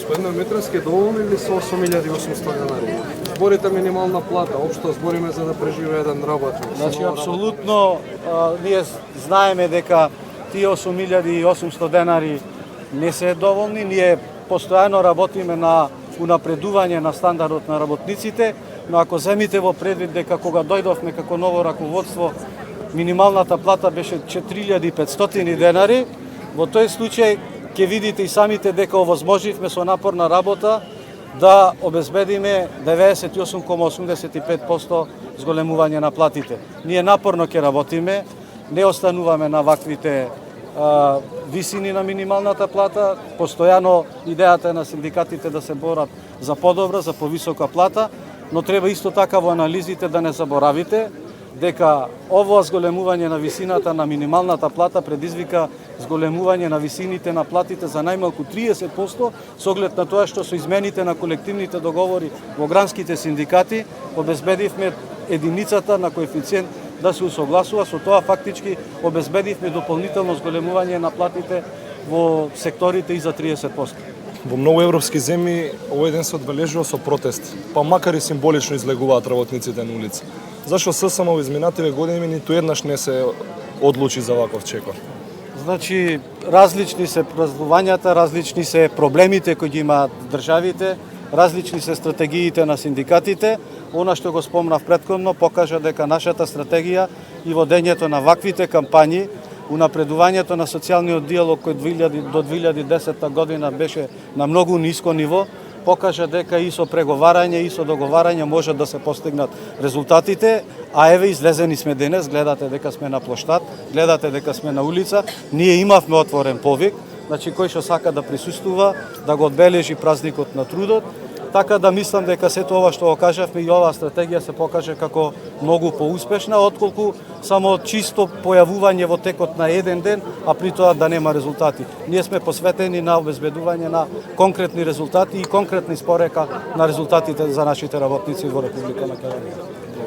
Господине Митровски, доволни ли со 8.800 денари? Зборите минимална плата, општо збориме за да преживее еден работник. Значи, апсолутно, ние знаеме дека тие 8.800 денари не се доволни. Ние постојано работиме на унапредување на стандардот на работниците, но ако земите во предвид дека кога дојдовме како ново раководство, минималната плата беше 4.500 денари, во тој случај ќе видите и самите дека овозможивме со напорна работа да обезбедиме 98,85% зголемување на платите. Ние напорно ќе работиме, не остануваме на ваквите висини на минималната плата, постојано идејата е на синдикатите да се борат за подобра, за повисока плата, но треба исто така во анализите да не заборавите дека овоа зголемување на висината на минималната плата предизвика зголемување на висините на платите за најмалку 30% со оглед на тоа што со измените на колективните договори во гранските синдикати обезбедивме единицата на коефициент да се усогласува, со тоа фактички обезбедивме дополнително зголемување на платите во секторите и за 30%. Во многу европски земји овој ден се одбележува со протест, па макар и символично излегуваат работниците на улица. Зашо ССМ во изминативе години ниту еднаш не се одлучи за ваков чекор? Значи, различни се празнувањата, различни се проблемите кои ги имаат државите, различни се стратегиите на синдикатите. Она што го спомнав претходно покажа дека нашата стратегија и водењето на ваквите кампањи, унапредувањето на социјалниот диалог кој до 2010 година беше на многу ниско ниво, покажа дека и со преговарање и со договарање може да се постигнат резултатите, а еве излезени сме денес, гледате дека сме на плоштад, гледате дека сме на улица, ние имавме отворен повик, значи кој што сака да присуствува, да го одбележи празникот на трудот, така да мислам дека сето ова што го кажавме и оваа стратегија се покаже како многу поуспешна, отколку само чисто појавување во текот на еден ден, а при тоа да нема резултати. Ние сме посветени на обезбедување на конкретни резултати и конкретни спорека на резултатите за нашите работници во Република Македонија.